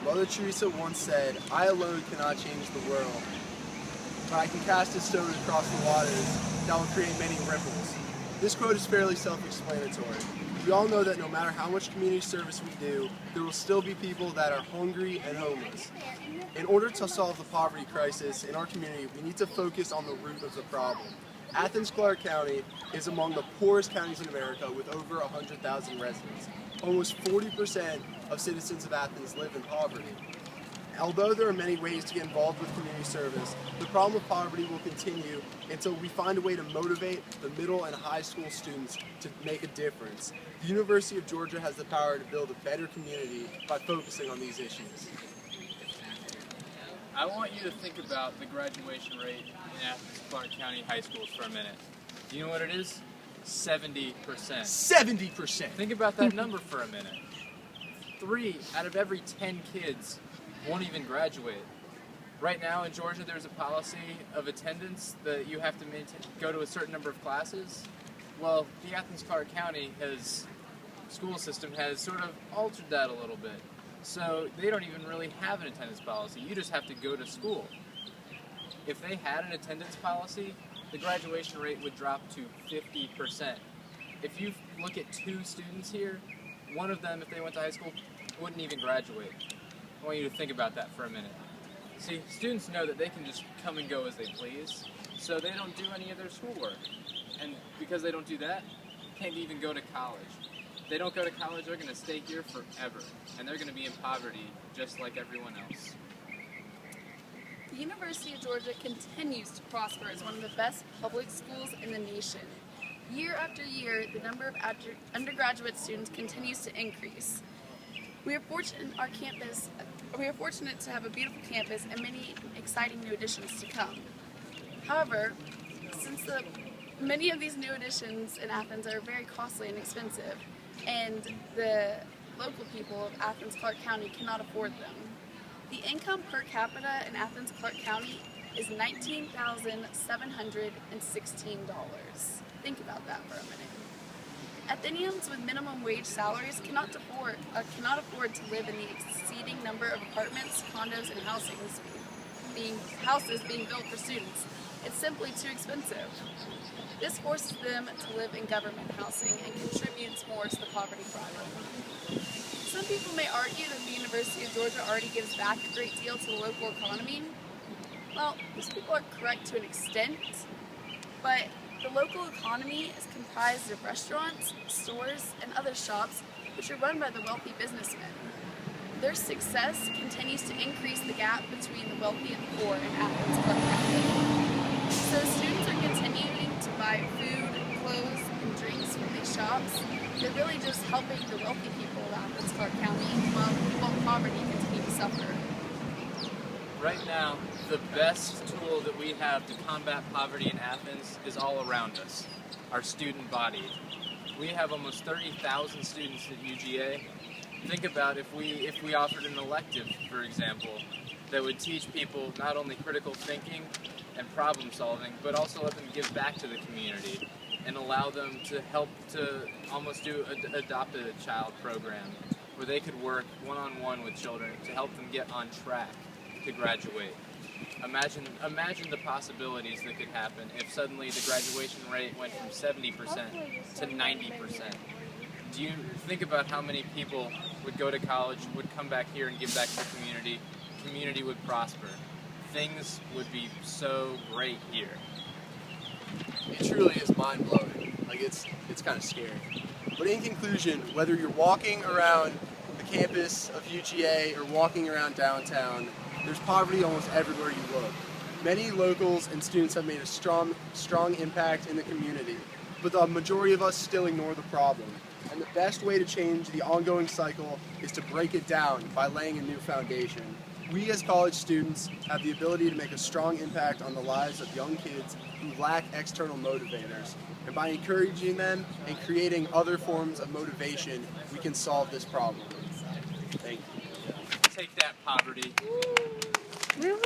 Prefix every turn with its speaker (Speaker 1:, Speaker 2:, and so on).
Speaker 1: Mother Teresa once said, "I alone cannot change the world, but I can cast a stone across the waters that will create many ripples." This quote is fairly self-explanatory. We all know that no matter how much community service we do, there will still be people that are hungry and homeless. In order to solve the poverty crisis in our community, we need to focus on the root of the problem. Athens-Clarke County is among the poorest counties in America with over 100,000 residents. Almost 40% of citizens of Athens live in poverty. Although there are many ways to get involved with community service, the problem of poverty will continue until we find a way to motivate the middle and high school students to make a difference. The University of Georgia has the power to build a better community by focusing on these issues.
Speaker 2: I want you to think about the graduation rate in Athens-Clarke County high schools for a minute. Do you know what it is? 70%.
Speaker 1: 70%!
Speaker 2: Think about that number for a minute. 3 out of every 10 kids won't even graduate. Right now in Georgia, there's a policy of attendance that you have to go to a certain number of classes. Well, the Athens-Clarke County school system has sort of altered that a little bit. So they don't even really have an attendance policy. You just have to go to school. If they had an attendance policy, the graduation rate would drop to 50%. If you look at 2 students here, one of them, if they went to high school, wouldn't even graduate. I want you to think about that for a minute. See, students know that they can just come and go as they please, so they don't do any of their schoolwork. And because they don't do that, they can't even go to college. If they don't go to college, they're going to stay here forever, and they're going to be in poverty just like everyone else.
Speaker 3: The University of Georgia continues to prosper as one of the best public schools in the nation. Year after year, the number of undergraduate students continues to increase. We are fortunate to have a beautiful campus and many exciting new additions to come. However, since many of these new additions in Athens are very costly and expensive, and the local people of Athens-Clarke County cannot afford them. The income per capita in Athens-Clarke County is $19,716. Think about that for a minute. Athenians with minimum wage salaries cannot afford to live in the exceeding number of apartments, condos, and houses being built for students. It's simply too expensive. This forces them to live in government housing and contributes more to the poverty problem. Some people may argue that the University of Georgia already gives back a great deal to the local economy. Well, these people are correct to an extent, but the local economy is comprised of restaurants, stores, and other shops which are run by the wealthy businessmen. Their success continues to increase the gap between the wealthy and the poor in Athens-Clarke County. So students are continuing to buy food, clothes, and drinks from these shops. They're really just helping the wealthy people of Athens-Clarke County while people in poverty continue to suffer.
Speaker 2: Right now, the best tool that we have to combat poverty in Athens is all around us, our student body. We have almost 30,000 students at UGA. Think about if we offered an elective, for example, that would teach people not only critical thinking and problem solving, but also let them give back to the community and allow them to help to almost do an adopt a child program where they could work one-on-one with children to help them get on track to graduate. Imagine the possibilities that could happen if suddenly the graduation rate went from 70% to 90%. Do you think about how many people would go to college, would come back here and give back to the community would prosper. Things would be so great here.
Speaker 1: It truly is mind-blowing. Like, it's kind of scary. But in conclusion, whether you're walking around the campus of UGA or walking around downtown, there's poverty almost everywhere you look. Many locals and students have made a strong impact in the community, but the majority of us still ignore the problem. And the best way to change the ongoing cycle is to break it down by laying a new foundation. We as college students have the ability to make a strong impact on the lives of young kids who lack external motivators. And by encouraging them and creating other forms of motivation, we can solve this problem. Thank you.
Speaker 2: Take that, poverty.
Speaker 3: Woo!